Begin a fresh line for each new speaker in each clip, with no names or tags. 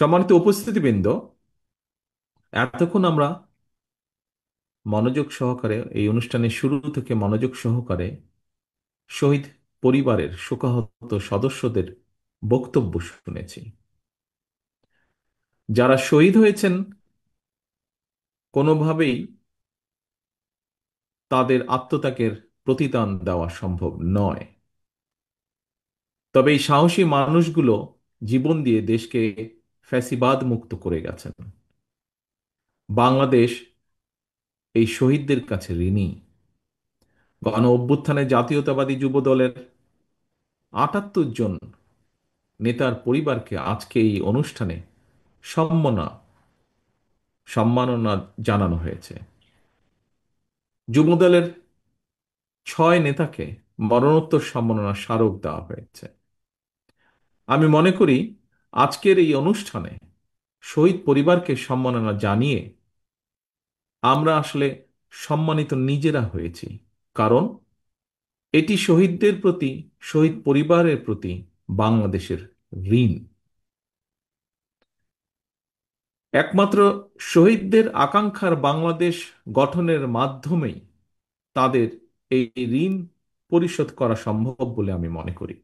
সম্মানিত উপস্থিতিবৃন্দ, এতক্ষণ আমরা মনোযোগ সহকারে এই অনুষ্ঠানের শুরু থেকে মনোযোগ সহকারে শহীদ পরিবারের শোকাহত সদস্যদের বক্তব্য শুনেছি। যারা শহীদ হয়েছেন, কোনোভাবেই তাদের আত্মত্যাগের প্রতিদান দেওয়া সম্ভব নয়। তবে এই সাহসী মানুষগুলো জীবন দিয়ে দেশকে ফ্যাসিবাদ মুক্ত করে গেছেন। বাংলাদেশ এই শহীদদের কাছে ঋণী। গণ অভ্যুত্থানে জাতীয়তাবাদী যুব দলের ৭৮ জন নেতার পরিবারকে আজকে এই অনুষ্ঠানে সম্মাননা সম্মাননা জানানো হয়েছে। যুবদলের ৬ নেতাকে মরণোত্তর সম্মাননা স্মারক দেওয়া হয়েছে। আমি মনে করি আজকের এই অনুষ্ঠানে শহীদ পরিবারকে সম্মাননা জানিয়ে আমরা আসলে সম্মানিত নিজেরা হয়েছি। কারণ এটি শহীদদের প্রতি, শহীদ পরিবারের প্রতি বাংলাদেশের ঋণ। একমাত্র শহীদদের আকাঙ্ক্ষার বাংলাদেশ গঠনের মাধ্যমেই তাদের এই ঋণ পরিশোধ করা সম্ভব বলে আমি মনে করি।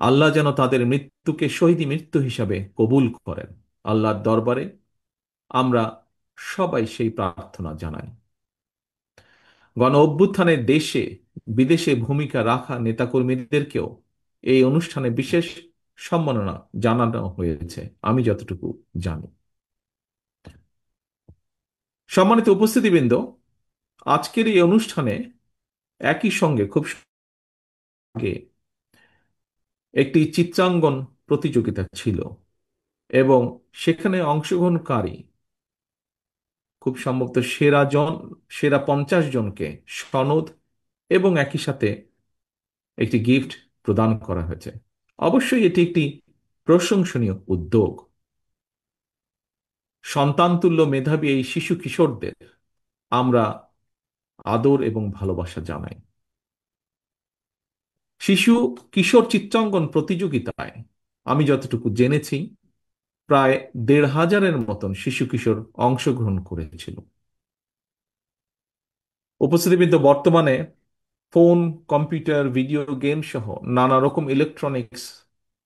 আল্লাহ যেন তাদের মৃত্যুকে শহীদী মৃত্যু হিসাবে কবুল করেন। আল্লাহর দরবারে আমরা সবাই সেই প্রার্থনা জানাই। গণ অভ্যুত্থানে দেশে বিদেশে ভূমিকা রাখা নেতাকর্মীদেরকেও এই অনুষ্ঠানে বিশেষ সম্মাননা জানানো হয়েছে, আমি যতটুকু জানি। সম্মানিত উপস্থিতিবৃন্দ, আজকের এই অনুষ্ঠানে একই সঙ্গে খুব আগে একটি চিত্রাঙ্গন প্রতিযোগিতা ছিল এবং সেখানে অংশগ্রহণকারী খুব সম্ভবত সেরা 50 জনকে সনদ এবং একই সাথে একটি গিফট প্রদান করা হয়েছে। অবশ্যই এটি একটি প্রশংসনীয় উদ্যোগ। সন্তানতুল্য মেধাবী এই শিশু কিশোরদের আমরা আদর এবং ভালোবাসা জানাই। শিশু কিশোর চিত্রাঙ্কন প্রতিযোগিতায় আমি যতটুকু জেনেছি প্রায় ১,৫০০-এর মতন শিশু কিশোর অংশগ্রহণ করেছিল। উপস্থিতিবৃন্দ, বর্তমানে ফোন, কম্পিউটার, ভিডিও গেম সহ নানা রকম ইলেকট্রনিক্স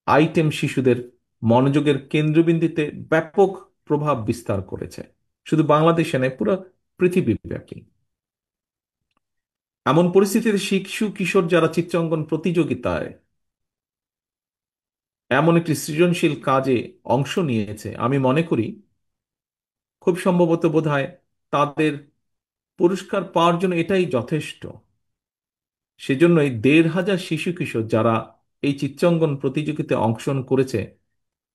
আইটেম শিশুদের মনোযোগের কেন্দ্রবিন্দুতে ব্যাপক প্রভাব বিস্তার করেছে, শুধু বাংলাদেশে নয়, পুরো পৃথিবীব্যাপী। এমন পরিস্থিতিতে শিশু কিশোর যারা চিত্রাঙ্কন প্রতিযোগিতায় এমন একটি সৃজনশীল কাজে অংশ নিয়েছে, আমি মনে করি খুব সম্ভবত বোধহয় তাদের পুরস্কার পাওয়ার জন্য এটাই যথেষ্ট। সেজন্যই ১,৫০০ শিশু কিশোর যারা এই চিত্রাঙ্কন প্রতিযোগিতায় অংশগ্রহণ করেছে,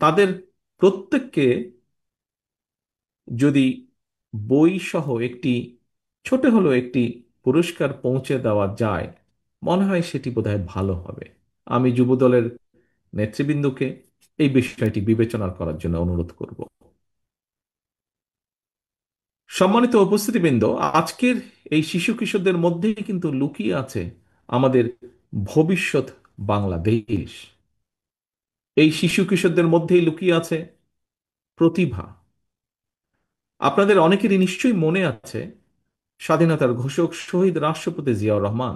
তাদের প্রত্যেককে যদি বই সহ একটি ছোট হলেও একটি পুরস্কার পৌঁছে দেওয়া যায়, মনে হয় সেটি বোধহয় ভালো হবে। আমি যুবদলের নেতৃবৃন্দকে এই বিষয়টি বিবেচনা করার জন্য অনুরোধ করব। সম্মানিত উপস্থিতিবৃন্দ, আজকের এই শিশু কিশোরদের মধ্যেই কিন্তু লুকিয়ে আছে আমাদের ভবিষ্যৎ বাংলাদেশ। এই শিশু কিশোরদের মধ্যেই লুকিয়ে আছে প্রতিভা। আপনাদের অনেকেরই নিশ্চয়ই মনে আছে, স্বাধীনতার ঘোষক শহীদ রাষ্ট্রপতি জিয়াউর রহমান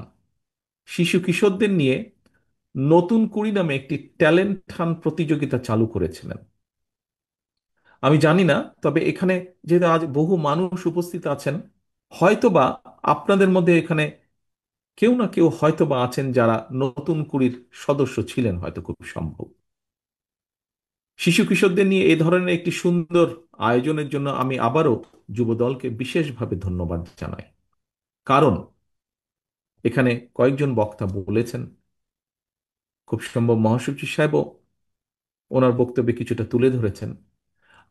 শিশু কিশোরদের নিয়ে নতুন কুড়ি নামে একটি ট্যালেন্ট হান্ট প্রতিযোগিতা চালু করেছিলেন। আমি জানি না, তবে এখানে যেহেতু আজ বহু মানুষ উপস্থিত আছেন, হয়তোবা আপনাদের মধ্যে এখানে কেউ না কেউ হয়তোবা আছেন যারা নতুন কুড়ির সদস্য ছিলেন, হয়তো খুব সম্ভব। শিশু কিশোরদের নিয়ে এ ধরনের একটি সুন্দর আয়োজনের জন্য আমি আবারও যুবদলকে বিশেষভাবে ধন্যবাদ জানাই। কারণ এখানে কয়েকজন বক্তা বলেছেন, খুব সম্ভব মহাসচিব সাহেবও ওনার বক্তব্যে কিছুটা তুলে ধরেছেন,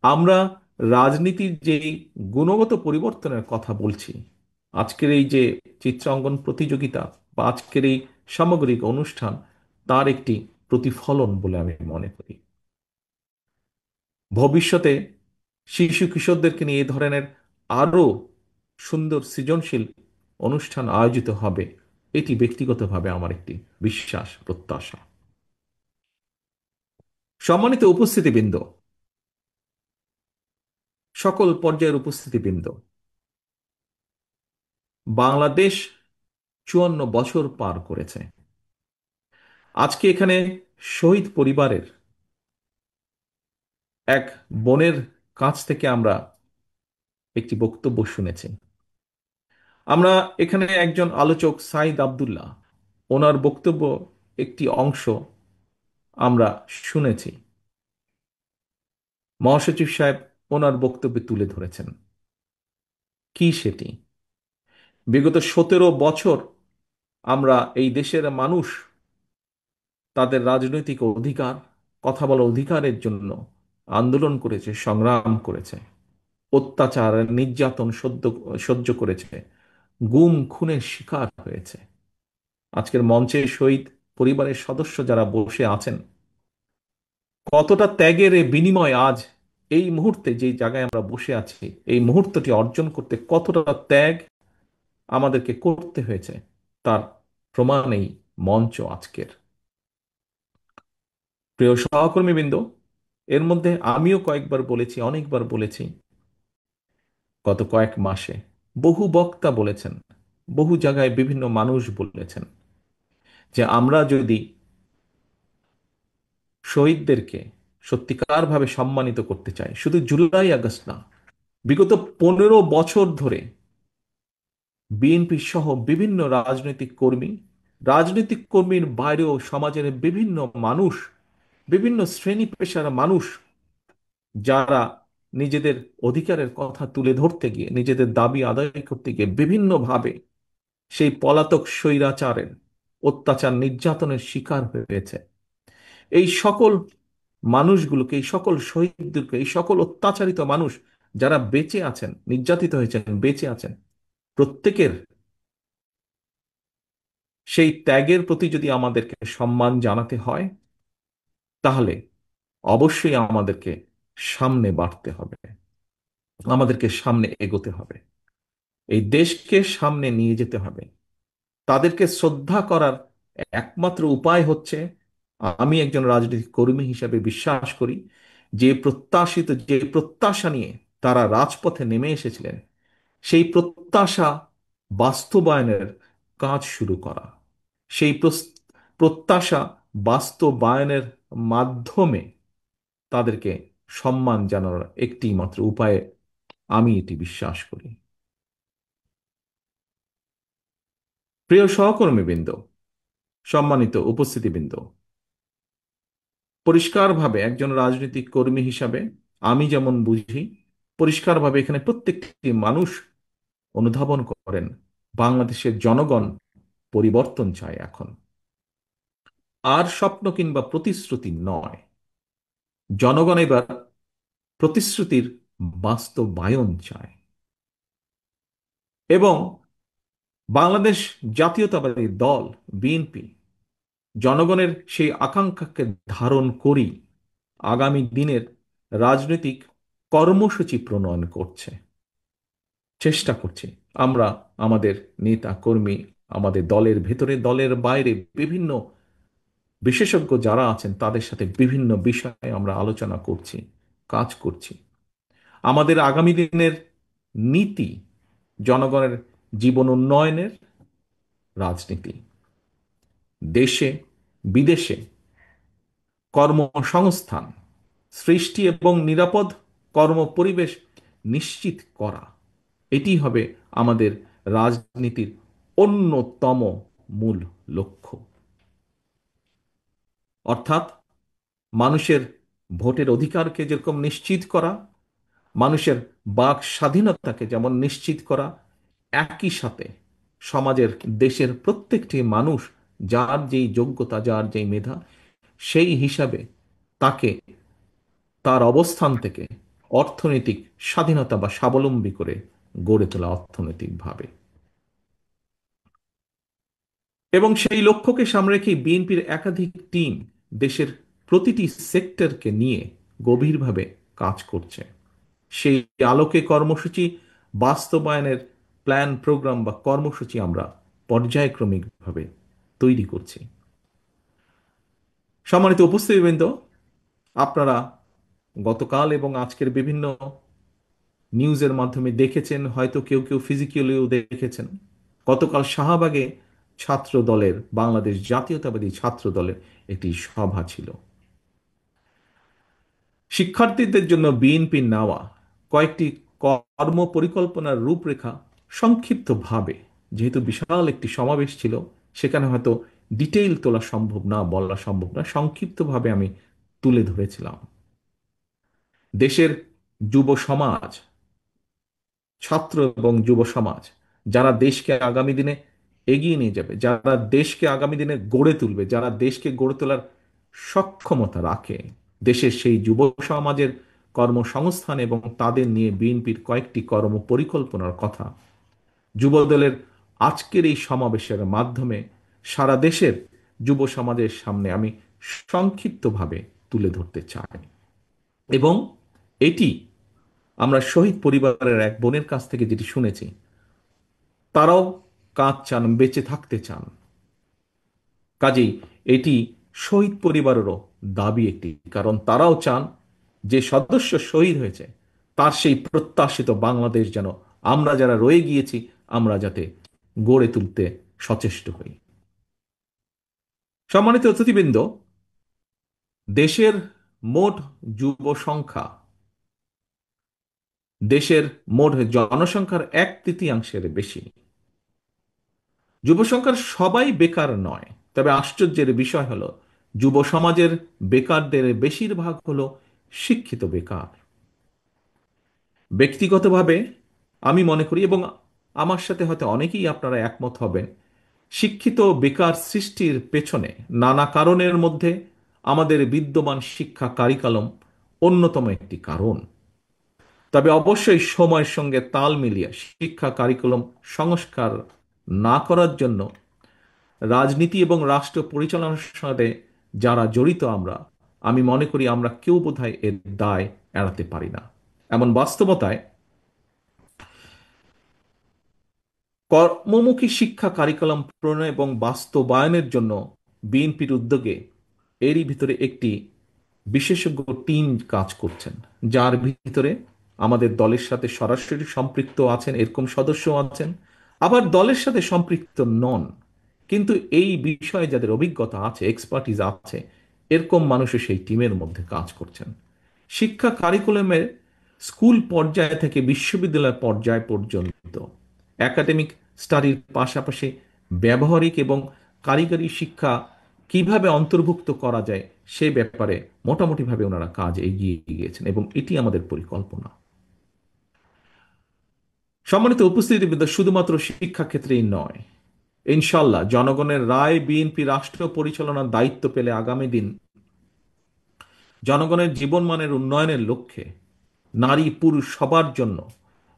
আমরা রাজনীতির যে গুণগত পরিবর্তনের কথা বলছি, আজকের এই যে চিত্রাঙ্কন প্রতিযোগিতা বা আজকের এই সামগ্রিক অনুষ্ঠান, তার একটি প্রতিফলন বলে আমি মনে করি। ভবিষ্যতে শিশু কিশোরদেরকে নিয়ে এই ধরনের আরো সুন্দর সৃজনশীল অনুষ্ঠান আয়োজিত হবে, এটি ব্যক্তিগতভাবে আমার একটি বিশ্বাস, প্রত্যাশা। সম্মানিত উপস্থিতিবৃন্দ, সকল পর্যায়ের উপস্থিতিবৃন্দ, বাংলাদেশ 54 বছর পার করেছে। আজকে এখানে শহীদ পরিবারের এক বোনের কাছ থেকে আমরা একটি বক্তব্য শুনেছি। আমরা এখানে একজন আলোচক সাইদ আব্দুল্লাহ, ওনার বক্তব্য একটি অংশ আমরা শুনেছি। মহাসচিব সাহেব ওনার বক্তব্যে তুলে ধরেছেন কি সেটি। বিগত 17 বছর আমরা এই দেশের মানুষ তাদের রাজনৈতিক অধিকার, কথা বলার অধিকারের জন্য আন্দোলন করেছে, সংগ্রাম করেছে, অত্যাচার নির্যাতন সহ্য করেছে, গুম খুনের শিকার হয়েছে। আজকের মঞ্চে শহীদ পরিবারের সদস্য যারা বসে আছেন, কতটা ত্যাগের এ বিনিময় আজ এই মুহূর্তে যে জায়গায় আমরা বসে আছি, এই মুহূর্তটি অর্জন করতে কতটা ত্যাগ আমাদেরকে করতে হয়েছে, তার প্রমাণ এই মঞ্চ আজকের। প্রিয় সহকর্মীবৃন্দ, এর মধ্যে আমিও কয়েকবার বলেছি, অনেকবার বলেছি, গত কয়েক মাসে বহু বক্তা বলেছেন, বহু জায়গায় বিভিন্ন মানুষ বলেছেন যে আমরা যদি শহীদদেরকে সত্যিকারভাবে সম্মানিত করতে চাই, শুধু জুলাই আগস্ট না, বিগত 15 বছর ধরে বিএনপি সহ বিভিন্ন রাজনৈতিক কর্মীর বাইরেও সমাজের বিভিন্ন মানুষ, বিভিন্ন শ্রেণী পেশার মানুষ, যারা নিজেদের অধিকারের কথা তুলে ধরতে গিয়ে, নিজেদের দাবি আদায় করতে গিয়ে বিভিন্নভাবে সেই পলাতক স্বৈরাচারের অত্যাচার নির্যাতনের শিকার হয়েছে, এই সকল মানুষগুলোকে, এই সকল শহীদদেরকে, এই সকল অত্যাচারিত মানুষ যারা বেঁচে আছেন, নির্যাতিত হয়েছেন, বেঁচে আছেন, প্রত্যেকের সেই ত্যাগের প্রতি যদি আমাদেরকে সম্মান জানাতে হয়, তাহলে অবশ্যই আমাদেরকে সামনে বাড়তে হবে, আমাদেরকে সামনে এগোতে হবে, এই দেশকে সামনে নিয়ে যেতে হবে। তাদেরকে শ্রদ্ধা করার একমাত্র উপায় হচ্ছে, আমি একজন রাজনৈতিক কর্মী হিসেবে বিশ্বাস করি, যে প্রত্যাশা নিয়ে তারা রাজপথে নেমে এসেছিলেন, সেই প্রত্যাশা বাস্তবায়নের কাজ শুরু করা, সেই প্রত্যাশা বাস্তবায়নের মাধ্যমে তাদেরকে সম্মান জানানোর একটি মাত্র উপায়ে আমি এটি বিশ্বাস করি। প্রিয় সহকর্মীবৃন্দ, সম্মানিত উপস্থিতিবৃন্দ, পরিষ্কারভাবে একজন রাজনৈতিক কর্মী হিসাবে আমি যেমন বুঝি, পরিষ্কারভাবে এখানে প্রত্যেকটি মানুষ অনুধাবন করেন, বাংলাদেশের জনগণ পরিবর্তন চায় এখন। আর স্বপ্ন কিংবা প্রতিশ্রুতি নয়, জনগণ এবার প্রতিশ্রুতির বাস্তবায়ন চায়। এবং বাংলাদেশ জাতীয়তাবাদী দল বিএনপি জনগণের সেই আকাঙ্ক্ষাকে ধারণ করি আগামী দিনের রাজনৈতিক কর্মসূচি প্রণয়ন করছে, চেষ্টা করছি। আমরা আমাদের নেতা কর্মী, আমাদের দলের ভেতরে, দলের বাইরে বিভিন্ন বিশেষজ্ঞ যারা আছেন তাদের সাথে বিভিন্ন বিষয়ে আমরা আলোচনা করছি, কাজ করছি। আমাদের আগামী দিনের নীতি জনগণের জীবন উন্নয়নের রাজনীতি, দেশে বিদেশে কর্মসংস্থান সৃষ্টি এবং নিরাপদ কর্মপরিবেশ নিশ্চিত করা, এটি হবে আমাদের রাজনীতির অন্যতম মূল লক্ষ্য। অর্থাৎ মানুষের ভোটের অধিকারকে যেরকম নিশ্চিত করা, মানুষের বাক স্বাধীনতাকে যেমন নিশ্চিত করা, একই সাথে সমাজের, দেশের প্রত্যেকটি মানুষ যার যেই যোগ্যতা, যার যেই মেধা, সেই হিসাবে তাকে তার অবস্থান থেকে অর্থনৈতিক স্বাধীনতা বা স্বাবলম্বী করে গড়ে তোলা অর্থনৈতিকভাবে। এবং সেই লক্ষ্যকে সামনে রেখে বিএনপির একাধিক টিম দেশের প্রতিটি সেক্টরকে নিয়ে গভীরভাবে কাজ করছে। সেই আলোকে কর্মসূচি বাস্তবায়নের প্ল্যান, প্রোগ্রাম বা কর্মসূচি আমরা পর্যায়ক্রমিকভাবে তৈরি করছি। সম্মানিত উপস্থিতিবৃন্দ, আপনারা গতকাল এবং আজকের বিভিন্ন নিউজের মাধ্যমে দেখেছেন, হয়তো কেউ কেউ ফিজিক্যালিও দেখেছেন। গতকাল শাহবাগে ছাত্র দলের, বাংলাদেশ জাতীয়তাবাদী ছাত্র দলের একটি সভা ছিল। শিক্ষার্থীদের জন্য বিএনপি নেওয়া কয়েকটি কর্ম পরিকল্পনার রূপরেখা সংক্ষিপ্তভাবে, যেহেতু বিশাল একটি সমাবেশ ছিল, সেখানে হয়তো ডিটেইল তোলা সম্ভব না, বলা সম্ভব না, সংক্ষিপ্তভাবে আমি তুলে ধরেছিলাম। দেশের যুব সমাজ, ছাত্র এবং যুব সমাজ, যারা দেশকে আগামী দিনে এগিয়ে নিয়ে যাবে, যারা দেশকে আগামী দিনে গড়ে তুলবে, যারা দেশকে গড়ে তোলার সক্ষমতা রাখে, দেশের সেই যুব সমাজের কর্মসংস্থান এবং তাদের নিয়ে বিএনপির কয়েকটি কর্ম পরিকল্পনার কথা যুবদলের আজকের এই সমাবেশের মাধ্যমে সারা দেশের যুব সমাজের সামনে আমি সংক্ষিপ্তভাবে তুলে ধরতে চাই। এবং এটি আমরা শহীদ পরিবারের এক বোনের কাছ থেকে যেটি শুনেছি, তারাও কাজ চান, বেঁচে থাকতে চান। কাজেই এটি শহীদ পরিবারেরও দাবি একটি, কারণ তারাও চান যে সদস্য শহীদ হয়েছে তার সেই প্রত্যাশিত বাংলাদেশ যেন আমরা যারা রয়ে গিয়েছি আমরা যাতে গড়ে তুলতে সচেষ্ট হই। সম্মানিত অতিথিবৃন্দ, দেশের মোট যুব সংখ্যা দেশের মোট জনসংখ্যার এক তৃতীয়াংশের বেশি। যুব সংখ্যার সবাই বেকার নয়, তবে আশ্চর্যের বিষয় হলো যুব সমাজের বেকারদের বেশিরভাগ হলো শিক্ষিত বেকার। ব্যক্তিগতভাবে আমি মনে করি, এবং আমার সাথে হয়তো অনেকেই আপনারা একমত হবেন, শিক্ষিত বেকার সৃষ্টির পেছনে নানা কারণের মধ্যে আমাদের বিদ্যমান শিক্ষা কারিকুলাম অন্যতম একটি কারণ। তবে অবশ্যই সময়ের সঙ্গে তাল মিলিয়ে শিক্ষা কারিকুলাম সংস্কার না করার জন্য রাজনীতি এবং রাষ্ট্র পরিচালনার সাথে যারা জড়িত আমি মনে করি আমরা কেউ বোধহয় এর দায় এড়াতে পারি না। এমন বাস্তবতায় কর্মমুখী শিক্ষা কারিকুলাম প্রণয়ন এবং বাস্তবায়নের জন্য বিএনপির উদ্যোগে এরই ভিতরে একটি বিশেষজ্ঞ টিম কাজ করছেন, যার ভিতরে আমাদের দলের সাথে সরাসরি সম্পৃক্ত আছেন এরকম সদস্য আছেন, আবার দলের সাথে সম্পৃক্ত নন, কিন্তু এই বিষয়ে যাদের অভিজ্ঞতা আছে, এক্সপার্টিজ আছে, এরকম মানুষও সেই টিমের মধ্যে কাজ করছেন। শিক্ষা কারিকুলামের স্কুল পর্যায় থেকে বিশ্ববিদ্যালয় পর্যায় পর্যন্ত একাডেমিক স্টাডির পাশাপাশি ব্যবহারিক এবং কারিগরি শিক্ষা কিভাবে অন্তর্ভুক্ত করা যায় সে ব্যাপারে মোটামুটিভাবে ওনারা কাজ এগিয়ে গিয়েছেন, এবং এটি আমাদের পরিকল্পনা। সম্মানিত উপস্থিতিবৃন্দ, শুধুমাত্র শিক্ষা ক্ষেত্রেই নয়, ইনশাল্লাহ জনগণের রায় বিএনপি রাষ্ট্র পরিচালনার দায়িত্ব পেলে আগামী দিন জনগণের জীবনমানের উন্নয়নের লক্ষ্যে নারী পুরুষ সবার জন্য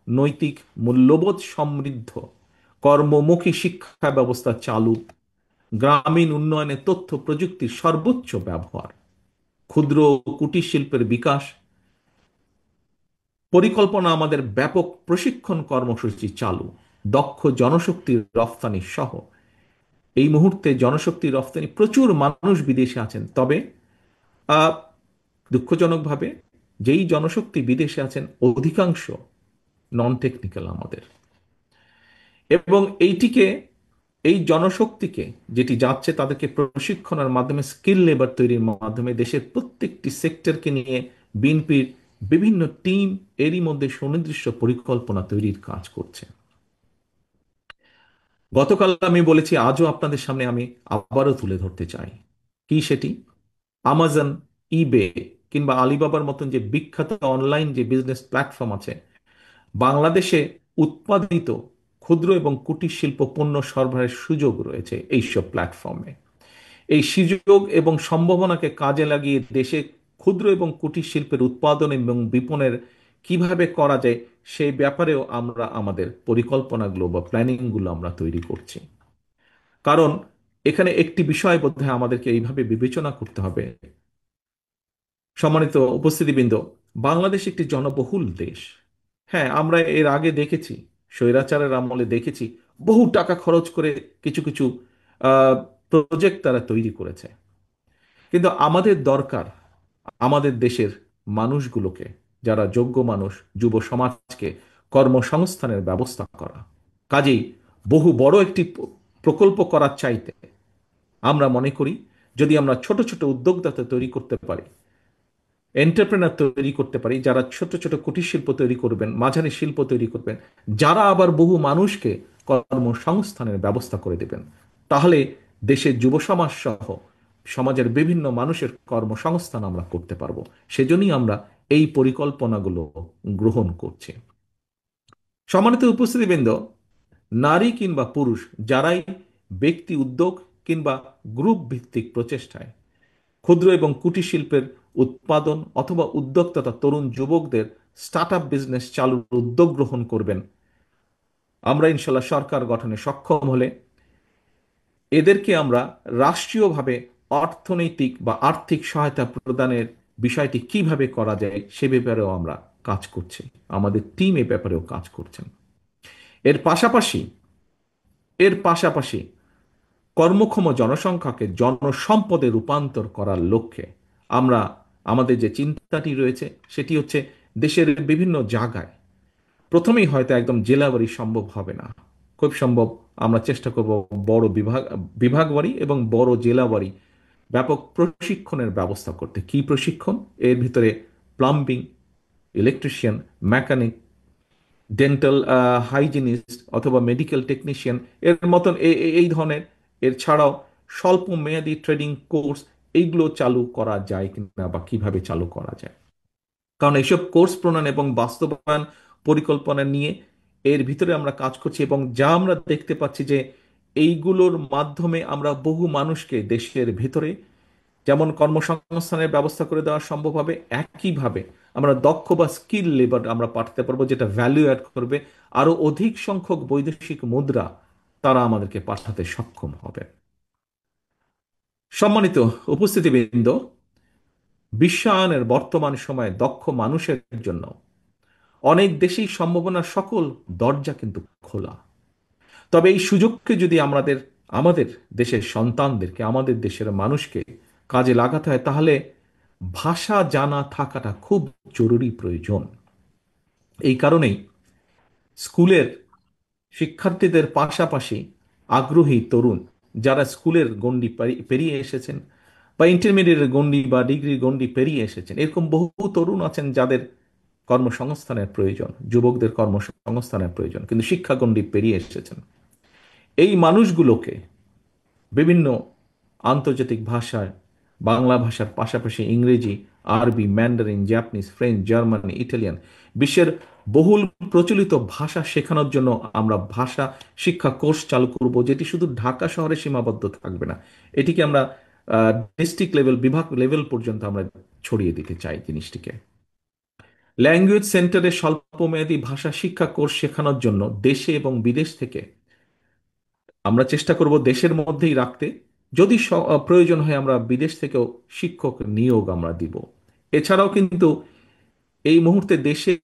নৈতিক মূল্যবোধ সমৃদ্ধ কর্মমুখী শিক্ষা ব্যবস্থা চালু, গ্রামীণ উন্নয়নে তথ্য প্রযুক্তির সর্বোচ্চ ব্যবহার, ক্ষুদ্র ও কুটির শিল্পের বিকাশ পরিকল্পনা, আমাদের ব্যাপক প্রশিক্ষণ কর্মসূচি চালু, দক্ষ জনশক্তির রফতানি সহ। এই মুহূর্তে জনশক্তির রফতানি প্রচুর মানুষ বিদেশে আছেন, তবে আহ, দুঃখজনকভাবে যেই জনশক্তি বিদেশে আছেন অধিকাংশ নন টেকনিক্যাল আমাদের, এবং এই জনশক্তিকে যেটি যাচ্ছে তাদেরকে প্রশিক্ষণের মাধ্যমে, স্কিল লেবার তৈরির মাধ্যমে দেশের প্রত্যেকটি সেক্টরকে নিয়ে বিএনপির বিভিন্ন টিম এরই মধ্যে সুনির্দিষ্ট পরিকল্পনা তৈরির কাজ করছে। গতকাল আমি বলেছি, আজও আপনাদের সামনে আমি আবারও তুলে ধরতে চাই। কি সেটি? আমাজন, ইবে কিংবা আলিবাবার মতন যে বিখ্যাত অনলাইন যে বিজনেস প্ল্যাটফর্ম আছে, বাংলাদেশে উৎপাদিত ক্ষুদ্র এবং কুটির শিল্প পণ্য সরবরাহের সুযোগ রয়েছে এইসব প্ল্যাটফর্মে। এই সুযোগ এবং সম্ভাবনাকে কাজে লাগিয়ে দেশে ক্ষুদ্র এবং কুটির শিল্পের উৎপাদন এবং বিপণনের কিভাবে করা যায় সেই ব্যাপারেও আমরা আমাদের পরিকল্পনাগুলো বা প্ল্যানিংগুলো আমরা তৈরি করছি। কারণ এখানে একটি বিষয় বোধহয় আমাদেরকে এইভাবে বিবেচনা করতে হবে। সম্মানিত উপস্থিতিবৃন্দ, বাংলাদেশ একটি জনবহুল দেশ। হ্যাঁ, আমরা এর আগে দেখেছি, স্বৈরাচারের আমলে দেখেছি বহু টাকা খরচ করে কিছু কিছু প্রজেক্ট তারা তৈরি করেছে। কিন্তু আমাদের দরকার আমাদের দেশের মানুষগুলোকে, যারা যোগ্য মানুষ, যুব সমাজকে কর্মসংস্থানের ব্যবস্থা করা। কাজেই বহু বড় একটি প্রকল্প করার চাইতে আমরা মনে করি যদি আমরা ছোট ছোট উদ্যোক্তা তৈরি করতে পারি, এন্টারপ্রেনার তৈরি করতে পারি, যারা ছোট ছোট কুটির শিল্প তৈরি করবেন, মাঝারি শিল্প তৈরি করবেন, যারা আবার বহু মানুষকে কর্মসংস্থানের ব্যবস্থা করে দেবেন, তাহলে দেশের যুব সমাজ সহ সমাজের বিভিন্ন মানুষের কর্মসংস্থান আমরা করতে পারবো। সেজন্যই আমরা এই পরিকল্পনাগুলো গ্রহণ করছি। সম্মানিত উপস্থিতিবৃন্দ, নারী কিংবা পুরুষ যারাই ব্যক্তি উদ্যোগ কিংবা গ্রুপ ভিত্তিক প্রচেষ্টায় ক্ষুদ্র এবং কুটির শিল্পের উৎপাদন অথবা উদ্যোক্তা তরুণ যুবকদের স্টার্ট আপ বিজনেস চালুর উদ্যোগ গ্রহণ করবেন, আমরা ইনশাল্লাহ সরকার গঠনে সক্ষম হলে এদেরকে আমরা রাষ্ট্রীয়ভাবে অর্থনৈতিক বা আর্থিক সহায়তা প্রদানের বিষয়টি কিভাবে করা যায় সে ব্যাপারেও আমরা কাজ করছি। আমাদের টিম এ ব্যাপারেও কাজ করছেন। এর পাশাপাশি এর পাশাপাশি কর্মক্ষম জনসংখ্যাকে জনসম্পদে রূপান্তর করার লক্ষ্যে আমরা আমাদের যে চিন্তাটি রয়েছে সেটি হচ্ছে দেশের বিভিন্ন জায়গায়, প্রথমেই হয়তো একদম জেলাবাড়ি সম্ভব হবে না, খুব সম্ভব আমরা চেষ্টা করব বড় বিভাগবাড়ি এবং বড় জেলাবাড়ি ব্যাপক প্রশিক্ষণের ব্যবস্থা করতে। কি প্রশিক্ষণ? এর ভিতরে plumbing, electrician, mechanic, dental hygienist অথবা মেডিকেল টেকনিশিয়ান এর মতন এই ধরনের, এর ছাড়াও স্বল্প মেয়াদী ট্রেনিং কোর্স এইগুলো চালু করা যায় কিনা বা কিভাবে চালু করা যায়। কারণ এইসব কোর্স প্রণয়ন এবং বাস্তবায়ন পরিকল্পনা নিয়ে এর ভিতরে আমরা কাজ করছি এবং যা আমরা দেখতে পাচ্ছি যে এইগুলোর মাধ্যমে আমরা বহু মানুষকে দেশের ভিতরে যেমন কর্মসংস্থানের ব্যবস্থা করে দেওয়া সম্ভব হবে, একইভাবে আমরা দক্ষ বা স্কিল লেবার আমরা পাঠাতে পারবো যেটা ভ্যালু অ্যাড করবে, আরো অধিক সংখ্যক বৈদেশিক মুদ্রা তারা আমাদেরকে পাঠাতে সক্ষম হবে। সম্মানিত উপস্থিতিবৃন্দ, বিশ্বায়নের বর্তমান সময়ে দক্ষ মানুষের জন্য অনেক দেশেই সম্ভাবনার সকল দরজা কিন্তু খোলা। তবে এই সুযোগকে যদি আমাদের আমাদের দেশের সন্তানদেরকে, আমাদের দেশের মানুষকে কাজে লাগাতে হয়, তাহলে ভাষা জানা থাকাটা খুব জরুরি প্রয়োজন। এই কারণেই স্কুলের শিক্ষার্থীদের পাশাপাশি আগ্রহী তরুণ যারা স্কুলের গণ্ডি পেরিয়ে এসেছেন বা ইন্টারমিডিয়েটের গণ্ডি বা ডিগ্রির গণ্ডি পেরিয়ে এসেছেন, এরকম বহু তরুণ আছেন যাদের কর্মসংস্থানের প্রয়োজন, যুবকদের কর্মসংস্থানের প্রয়োজন, কিন্তু শিক্ষা গণ্ডি পেরিয়ে এসেছেন। এই মানুষগুলোকে বিভিন্ন আন্তর্জাতিক ভাষায়, বাংলা ভাষার পাশাপাশি ইংরেজি, আরবি, Mandarin, Japanese, French, Germany, Italian, বিশ্বের বহুল প্রচলিত ভাষা শেখানোর জন্য আমরা ভাষা শিক্ষা কোর্স চালু করব, যেটি শুধু ঢাকা শহরে সীমাবদ্ধ থাকবে না, এটিকে আমরা ডিস্ট্রিক্ট লেভেল, বিভাগ লেভেল পর্যন্ত আমরা ছড়িয়ে দিতে চাই জিনিসটিকে। ল্যাঙ্গুয়েজ সেন্টারে স্বল্পমেয়াদী ভাষা শিক্ষা কোর্স শেখানোর জন্য দেশে এবং বিদেশ থেকে আমরা চেষ্টা করব দেশের মধ্যেই রাখতে, যদি প্রয়োজন হয় আমরা বিদেশ থেকেও শিক্ষক নিয়োগ আমরা দিব। এছাড়াও কিন্তু এই মুহূর্তে দেশে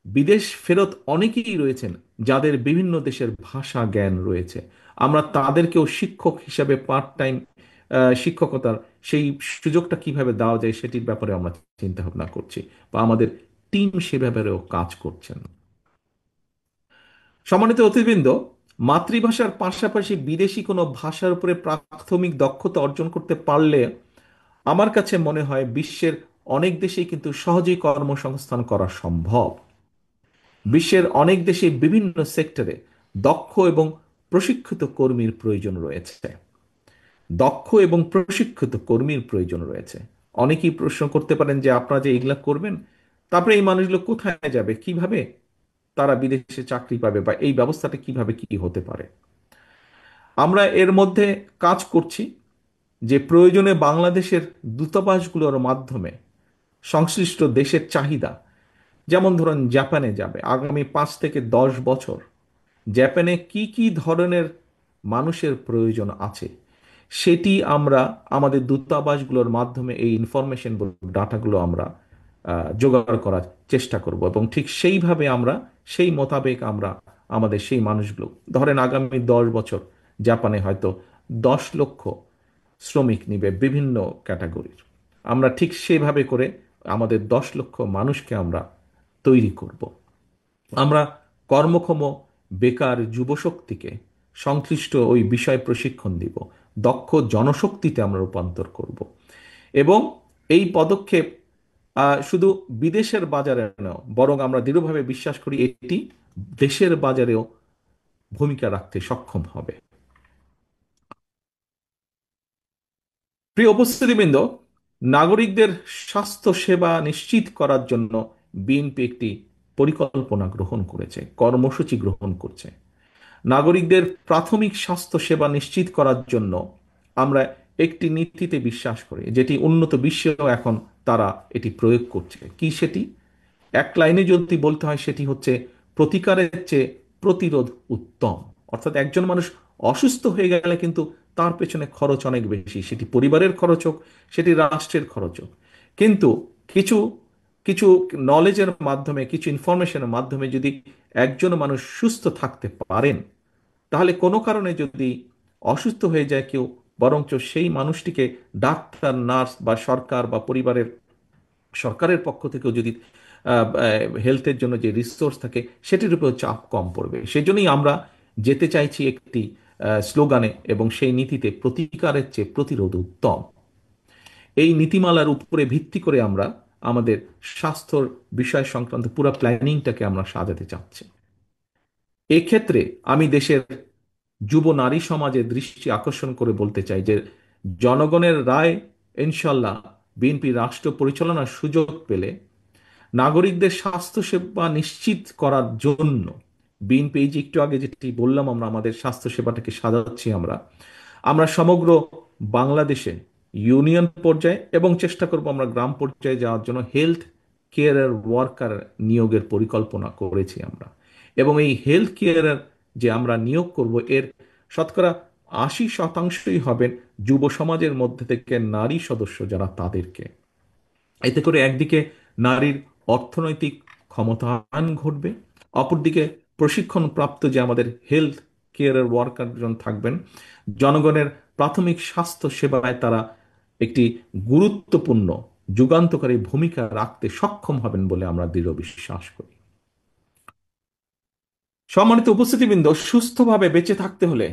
বিদেশ ফেরত অনেকেই রয়েছেন যাদের বিভিন্ন দেশের ভাষা জ্ঞান রয়েছে, আমরা তাদেরকেও শিক্ষক হিসাবে পার্ট টাইম শিক্ষকতার সেই সুযোগটা কিভাবে দেওয়া যায় সেটির ব্যাপারে আমরা চিন্তা ভাবনা করছি, বা আমাদের টিম সে ব্যাপারেও কাজ করছেন। সম্মানিত অতিথিবৃন্দ, মাতৃভাষার পাশাপাশি বিদেশি কোনো ভাষার উপরে প্রাথমিক দক্ষতা অর্জন করতে পারলে আমার কাছে মনে হয় বিশ্বের অনেক দেশেই কিন্তু সহজেই কর্মসংস্থান করা সম্ভব। বিশ্বের অনেক দেশে বিভিন্ন সেক্টরে দক্ষ এবং প্রশিক্ষিত কর্মীর প্রয়োজন রয়েছে। দক্ষ এবং প্রশিক্ষিত কর্মীর প্রয়োজন রয়েছে। অনেকেই প্রশ্ন করতে পারেন যে আপনারা যে এগুলা করবেন, তারপরে এই মানুষগুলো কোথায় যাবে, কিভাবে তারা বিদেশে চাকরি পাবে, বা এই ব্যবস্থাটা কিভাবে কি হতে পারে। আমরা এর মধ্যে কাজ করছি যে প্রয়োজনে বাংলাদেশের দূতাবাসগুলোর মাধ্যমে সংশ্লিষ্ট দেশের চাহিদা, যেমন ধরুন জাপানে যাবে আগামী 5 থেকে 10 বছর, জাপানে কি কি ধরনের মানুষের প্রয়োজন আছে সেটি আমরা আমাদের দূতাবাসগুলোর মাধ্যমে এই ইনফরমেশন ডাটাগুলো আমরা জোগাড় করার চেষ্টা করব এবং ঠিক সেইভাবে আমরা সেই মোতাবেক আমরা আমাদের সেই মানুষগুলো, ধরেন আগামী 10 বছর জাপানে হয়তো 10 লক্ষ শ্রমিক নিবে বিভিন্ন ক্যাটাগরির, আমরা ঠিক সেভাবে করে আমাদের 10 লক্ষ মানুষকে আমরা তৈরি করব। আমরা কর্মক্ষম বেকার যুবশক্তিকে সংশ্লিষ্ট ওই বিষয় প্রশিক্ষণ দিব, দক্ষ জনশক্তিতে আমরা রূপান্তর করব। এবং এই পদক্ষেপ শুধু বিদেশের বাজারে নয়, বরং আমরা দৃঢ়ভাবে বিশ্বাস করি এটি দেশের বাজারেও ভূমিকা রাখতে সক্ষম হবে। প্রিয় উপস্থিতিবৃন্দ, নাগরিকদের স্বাস্থ্য সেবা নিশ্চিত করার জন্য বিএনপি একটি পরিকল্পনা গ্রহণ করেছে, কর্মসূচি গ্রহণ করছে। নাগরিকদের প্রাথমিক স্বাস্থ্য সেবা নিশ্চিত করার জন্য আমরা একটি নীতিতে বিশ্বাস করি, যেটি উন্নত বিশ্বেও এখন তারা এটি প্রয়োগ করছে। কি সেটি? এক লাইনে যদি বলতে হয়, সেটি হচ্ছে প্রতিকারের চেয়ে প্রতিরোধ উত্তম। অর্থাৎ একজন মানুষ অসুস্থ হয়ে গেলে কিন্তু তার পেছনে খরচ অনেক বেশি, সেটি পরিবারের খরচ হোক, সেটি রাষ্ট্রের খরচ হোক। কিন্তু কিছু কিছু নলেজের মাধ্যমে, কিছু ইনফরমেশনের মাধ্যমে যদি একজন মানুষ সুস্থ থাকতে পারেন, তাহলে কোনো কারণে যদি অসুস্থ হয়ে যায় কেউ, বরঞ্চ সেই মানুষটিকে ডাক্তার, নার্স বা সরকার বা সরকারের পক্ষ থেকেও যদি হেলথের জন্য যে রিসোর্স থাকে, সেটির উপর চাপ কম পড়বে। সেই জন্যই আমরা যেতে চাইছি একটি স্লোগানে এবং সেই নীতিতে, প্রতিকারের চেয়ে প্রতিরোধ উত্তম। এই নীতিমালার উপরে ভিত্তি করে আমরা আমাদের স্বাস্থ্যর বিষয় সংক্রান্ত পুরো প্ল্যানিংটাকে আমরা সাজাতে চাচ্ছি। এক্ষেত্রে আমি দেশের যুব নারী সমাজের দৃষ্টি আকর্ষণ করে বলতে চাই যে, জনগণের রায় ইনশাল্লাহ বিএনপি রাষ্ট্র পরিচালনার সুযোগ পেলে নাগরিকদের স্বাস্থ্যসেবা নিশ্চিত করার জন্য বিএনপি, এই যে একটু আগে যেটি বললাম, আমরা আমাদের স্বাস্থ্যসেবাটাকে সাজাচ্ছি, আমরা আমরা সমগ্র বাংলাদেশে ইউনিয়ন পর্যায়ে এবং চেষ্টা করব আমরা গ্রাম পর্যায়ে যাওয়ার জন্য হেলথ কেয়ারের ওয়ার্কার নিয়োগের পরিকল্পনা করেছি আমরা। এবং এই হেলথ কেয়ারের যে আমরা নিয়োগ করব, এর শতকরা 80শতাংশই হবেন যুব সমাজের মধ্যে থেকে নারী সদস্য যারা, তাদেরকে। এতে করে একদিকে নারীর অর্থনৈতিক ক্ষমতায়ন ঘটবে, অপরদিকে প্রশিক্ষণপ্রাপ্ত যে আমাদের হেলথ কেয়ারের ওয়ার্কারজন থাকবেন, জনগণের প্রাথমিক স্বাস্থ্য সেবায় তারা একটি গুরুত্বপূর্ণ যুগান্তকারী ভূমিকা রাখতে সক্ষম হবেন বলে আমরা দৃঢ় বিশ্বাস করি। সম্মানিত উপস্থিতিবৃন্দ, সুস্থভাবে বেঁচে থাকতে হলে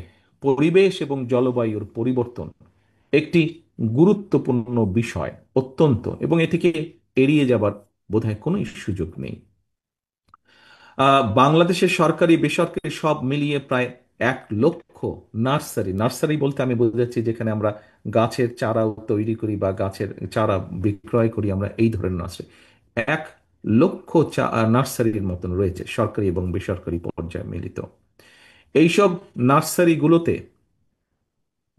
পরিবেশ এবং জলবায়ুর পরিবর্তন একটি গুরুত্বপূর্ণ বিষয়, অত্যন্ত, এবং এ থেকে এড়িয়ে যাবার বোধহয় কোনো সুযোগ নেই। বাংলাদেশের সরকারি বেসরকারি সব মিলিয়ে প্রায় 1 লক্ষ নার্সারি, নার্সারি বলতে আমি বোঝাচ্ছি যেখানে আমরা গাছের চারা তৈরি করি বা গাছের চারা বিক্রয় করি, আমরা এই ধরনের নার্সারি 1 লক্ষ নার্সারির মতন রয়েছে, সরকারি এবং বেসরকারি পর্যায়ে মিলিত। এইসব নার্সারিগুলোতে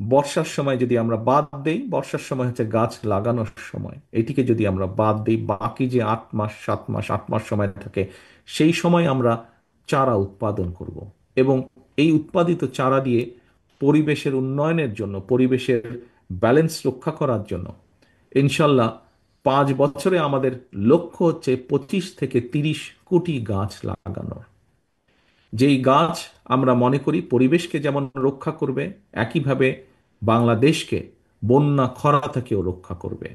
বর্ষার সময় যদি আমরা বাদ দেই, বর্ষার সময় হচ্ছে গাছ লাগানোর সময়, এটিকে যদি আমরা বাদ দিই, বাকি যে 8 মাস, 7 মাস, 8 মাস সময় থাকে, সেই সময় আমরা চারা উৎপাদন করব। এবং এই উৎপাদিত চারা দিয়ে পরিবেশের উন্নয়নের জন্য, পরিবেশের ব্যালেন্স রক্ষা করার জন্য ইনশাল্লাহ 5 বছরে আমাদের লক্ষ্য হচ্ছে 25 থেকে 30 কোটি গাছ লাগানোর। যেই গাছ আমরা মনে করি পরিবেশকে যেমন রক্ষা করবে, একইভাবে বাংলাদেশকে বন্যা খরা থেকেও রক্ষা করবে।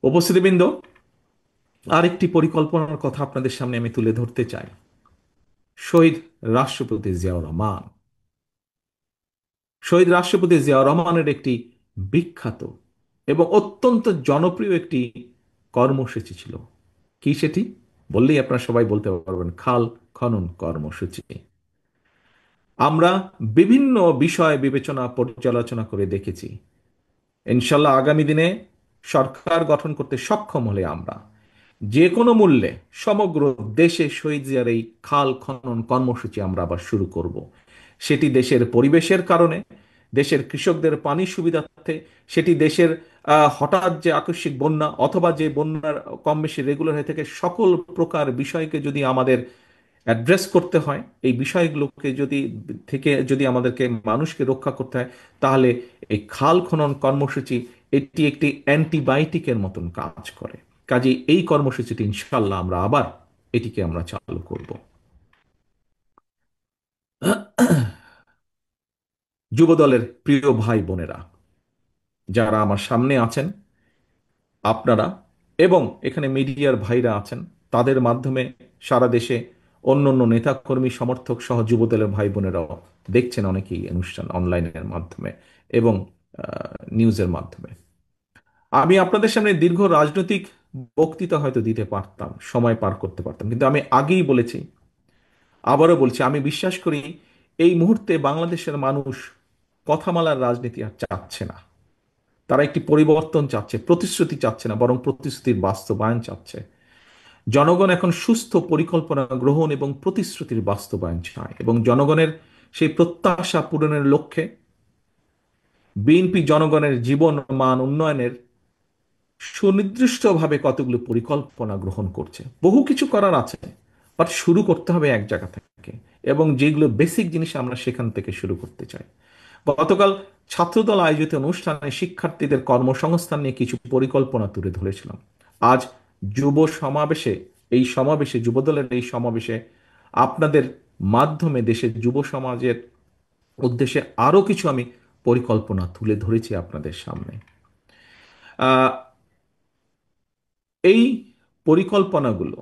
উপস্থিতিবৃন্দ, আরেকটি পরিকল্পনার কথা আপনাদের সামনে আমি তুলে ধরতে চাই। শহীদ রাষ্ট্রপতি জিয়াউর রহমান, শহীদ রাষ্ট্রপতি জিয়াউর রহমানের একটি বিখ্যাত এবং অত্যন্ত জনপ্রিয় একটি কর্মসূচি ছিল। কি সেটি? বললেই আপনারা সবাই বলতে পারবেন, খাল খনন কর্মসূচি। আমরা বিভিন্ন বিষয় বিবেচনা পর্যালোচনা করে দেখেছি, ইনশাল্লাহ আগামী দিনে সরকার গঠন করতে সক্ষম হলে আমরা যে কোনো মূল্যে সমগ্র দেশে শহীদ জিয়ার এই খাল খনন কর্মসূচি আমরা আবার শুরু করব। সেটি দেশের পরিবেশের কারণে, দেশের কৃষকদের পানি সুবিধার্থে, সেটি দেশের হঠাৎ যে আকস্মিক বন্যা অথবা যে বন্যার কম বেশি রেগুলার হয়ে থাকে, সকল প্রকার বিষয়কে যদি আমাদের অ্যাড্রেস করতে হয়, এই বিষয়গুলোকে যদি আমাদেরকে মানুষকে রক্ষা করতে হয়, তাহলে এই খাল খনন কর্মসূচি এটি একটি অ্যান্টিবায়োটিকের মতন কাজ করে। কাজে এই কর্মসূচিটি ইনশাল্লাহ আমরা আবার এটিকে আমরা চালু করব। যুবদলের প্রিয় ভাই বোনেরা, যারা আমার সামনে আছেন আপনারা, এবং এখানে মিডিয়ার ভাইরা আছেন, তাদের মাধ্যমে সারা দেশে অন্য অন্য নেতাকর্মী সমর্থক সহ যুবদলের ভাই বোনেরাও দেখছেন অনেকেই অনুষ্ঠান অনলাইনের মাধ্যমে এবং নিউজের মাধ্যমে। আমি আপনাদের সামনে দীর্ঘ রাজনৈতিক বক্তৃতা হয়তো দিতে পারতাম, সময় পার করতে পারতাম, কিন্তু আমি আগেই বলেছি, আবারও বলছি, আমি বিশ্বাস করি এই মুহূর্তে বাংলাদেশের মানুষ কথামালার রাজনীতি আর চাচ্ছে না। তারা একটি পরিবর্তন চাচ্ছে, প্রতিশ্রুতি চাচ্ছে না, বরং প্রতিশ্রুতির বাস্তবায়ন চাচ্ছে। জনগণ এখন সুস্থ পরিকল্পনা গ্রহণ এবং প্রতিশ্রুতির বাস্তবায়ন চায়, এবং জনগণের সেই প্রত্যাশা পূরণের লক্ষ্যে বিএনপি জনগণের জীবন মান উন্নয়নের সুনির্দিষ্টভাবে কতগুলো পরিকল্পনা গ্রহণ করছে। বহু কিছু করার আছে, বাট শুরু করতে হবে এক জায়গা থেকে, এবং যেগুলো বেসিক জিনিস আমরা সেখান থেকে শুরু করতে চাই। গতকাল ছাত্রদল আয়োজিত অনুষ্ঠানে শিক্ষার্থীদের কর্মসংস্থান নিয়ে কিছু পরিকল্পনা তুলে ধরেছিলাম। আজ যুব সমাবেশে, এই সমাবেশে, যুবদলের এই সমাবেশে আপনাদের মাধ্যমে দেশের যুব সমাজের উদ্দেশ্যে আরো কিছু আমি পরিকল্পনা তুলে ধরেছি আপনাদের সামনে। আহ, এই পরিকল্পনাগুলো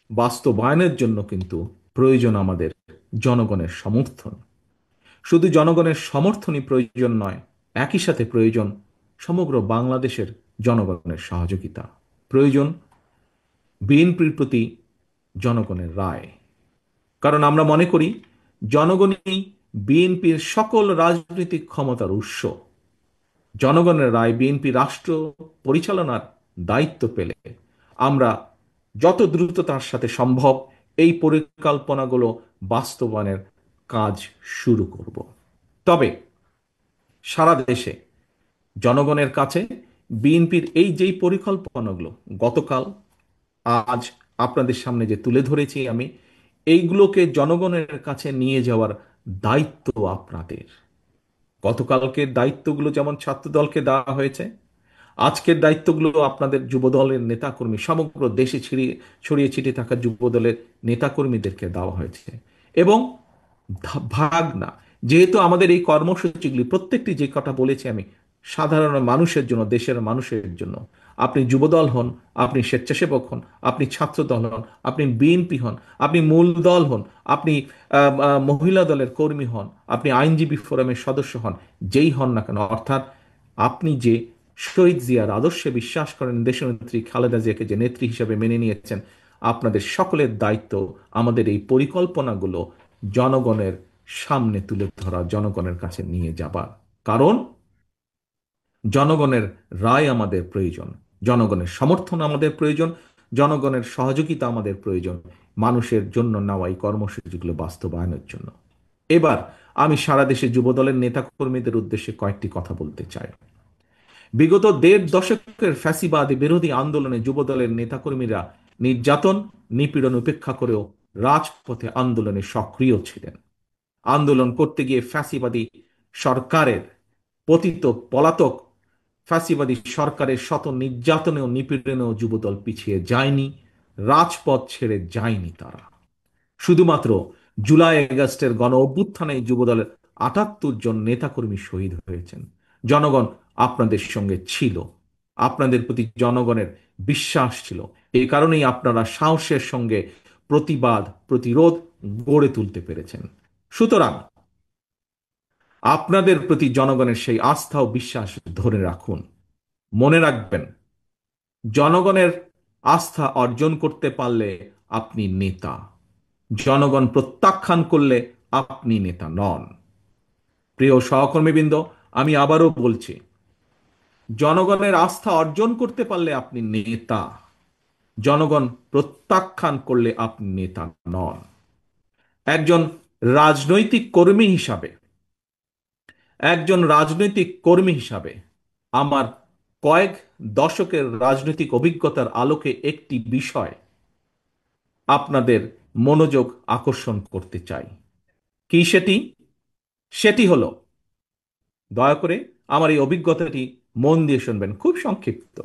বাস্তবায়নের জন্য কিন্তু প্রয়োজন আমাদের জনগণের সমর্থন। শুধু জনগণের সমর্থনই প্রয়োজন নয়, একই সাথে প্রয়োজন সমগ্র বাংলাদেশের জনগণের সহযোগিতা। প্রয়োজন বিএনপির প্রতি জনগণের রায়। কারণ আমরা মনে করি জনগণই বিএনপির সকল রাজনৈতিক ক্ষমতার উৎস। জনগণের রায় বিএনপি রাষ্ট্র পরিচালনার দায়িত্ব পেলে আমরা যত দ্রুততার সাথে সম্ভব এই পরিকল্পনাগুলো বাস্তবায়নের কাজ শুরু করব। তবে সারা দেশে জনগণের কাছে বিএনপির এই যেই পরিকল্পনাগুলো গতকাল, আজ আপনাদের সামনে যে তুলে ধরেছি আমি, এইগুলোকে জনগণের কাছে নিয়ে যাওয়ার দায়িত্ব আপনাদের। গতকালকের দায়িত্বগুলো যেমন ছাত্রদলকে দেওয়া হয়েছে, আজকের দায়িত্বগুলো আপনাদের যুবদলের নেতাকর্মী, সমগ্র দেশে ছড়িয়ে ছড়িয়ে ছিটিয়ে থাকা যুবদলের নেতাকর্মীদেরকে দেওয়া হয়েছে। এবং ভাগ না, যেহেতু আমাদের এই কর্মসূচিগুলি প্রত্যেকটি, যে কথা বলেছি আমি, সাধারণ মানুষের জন্য, দেশের মানুষের জন্য। আপনি যুবদল হন, আপনি স্বেচ্ছাসেবক হন, আপনি ছাত্রদল হন, আপনি বিএনপি হন, আপনি মূল দল হন, আপনি মহিলা দলের কর্মী হন, আপনি আইনজীবী ফোরামের সদস্য হন, যেই হন না কেন, অর্থাৎ আপনি যে শহীদ জিয়ার আদর্শে বিশ্বাস করেন, দেশনেত্রী খালেদা জিয়াকে যে নেত্রী হিসেবে মেনে নিয়েছেন, আপনাদের সকলের দায়িত্ব আমাদের এই পরিকল্পনাগুলো জনগণের সামনে তুলে ধরা, জনগণের কাছে নিয়ে যাবার। কারণ জনগণের রায় আমাদের প্রয়োজন, জনগণের সমর্থন আমাদের প্রয়োজন, জনগণের সহযোগিতা আমাদের প্রয়োজন মানুষের জন্য নেওয়া এই কর্মসূচিগুলো বাস্তবায়নের জন্য। এবার আমি সারা দেশে যুবদলের নেতাকর্মীদের উদ্দেশ্যে কয়েকটি কথা বলতে চাই। বিগত দেড় দশকের ফ্যাসিবাদী বিরোধী আন্দোলনে যুবদলের নেতাকর্মীরা নির্যাতন, নিপীড়ন উপেক্ষা করেও রাজপথে আন্দোলনে সক্রিয় ছিলেন। আন্দোলন করতে গিয়ে ফ্যাসিবাদী সরকারের পতিত পলাতক ফ্যাসিবাদী সরকারের শত নির্যাতনে ও নিপীড়নেও যুবদল পিছিয়ে যায়নি, রাজপথ ছেড়ে যায়নি তারা। শুধুমাত্র জুলাই আগস্টের গণ অভ্যুত্থানে যুবদলের ৭৮ জন নেতাকর্মী শহীদ হয়েছেন। জনগণ আপনাদের সঙ্গে ছিল, আপনাদের প্রতি জনগণের বিশ্বাস ছিল। এই কারণেই আপনারা সাহসের সঙ্গে প্রতিবাদ, প্রতিরোধ গড়ে তুলতে পেরেছেন। সুতরাং আপনাদের প্রতি জনগণের সেই আস্থা ও বিশ্বাস ধরে রাখুন। মনে রাখবেন, জনগণের আস্থা অর্জন করতে পারলে আপনি নেতা, জনগণ প্রত্যাখ্যান করলে আপনি নেতা নন। প্রিয় সহকর্মীবৃন্দ, আমি আবারও বলছি, জনগণের আস্থা অর্জন করতে পারলে আপনি নেতা, জনগণ প্রত্যাখ্যান করলে আপনি নেতা নন। একজন রাজনৈতিক কর্মী হিসাবে, একজন রাজনৈতিক কর্মী হিসাবে আমার কয়েক দশকের রাজনৈতিক অভিজ্ঞতার আলোকে একটি বিষয় আপনাদের মনোযোগ আকর্ষণ করতে চাই। কি সেটি? সেটি হলো, দয়া করে আমার এই অভিজ্ঞতাটি মন দিয়ে শুনবেন, খুব সংক্ষিপ্ত।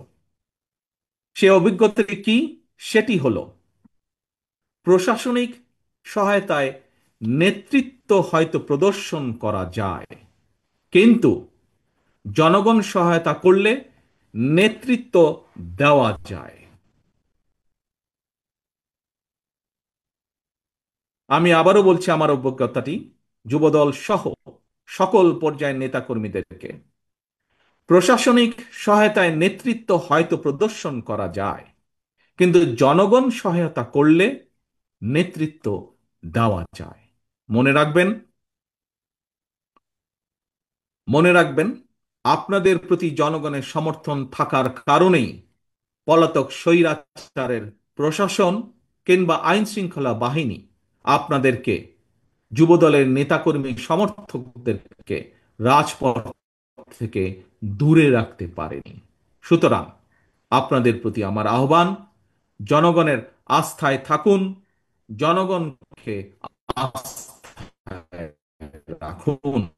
সে অভিজ্ঞতাটি কি? সেটি হলো, প্রশাসনিক সহায়তায় নেতৃত্ব হয়তো প্রদর্শন করা যায়, কিন্তু জনগণ সহায়তা করলে নেতৃত্ব দেওয়া যায়। আমি আবারও বলছি আমার অভিজ্ঞতাটি, যুবদল সহ সকল পর্যায়ের নেতাকর্মীদেরকে, প্রশাসনিক সহায়তায় নেতৃত্ব হয়তো প্রদর্শন করা যায়, কিন্তু জনগণ সহায়তা করলে নেতৃত্ব দেওয়া যায়। মনে রাখবেন, মনে রাখবেন, আপনাদের প্রতি জনগণের সমর্থন থাকার কারণেই পলাতক স্বৈরাচারের প্রশাসন কিংবা আইন শৃঙ্খলা বাহিনী আপনাদেরকে, যুবদলের নেতাকর্মী সমর্থকদেরকে রাজপথ থেকে দূরে রাখতে পারেনি। সুতরাং আপনাদের প্রতি আমার আহ্বান, জনগণের আস্থায় থাকুন, জনগণকে আস্থায় রাখুন।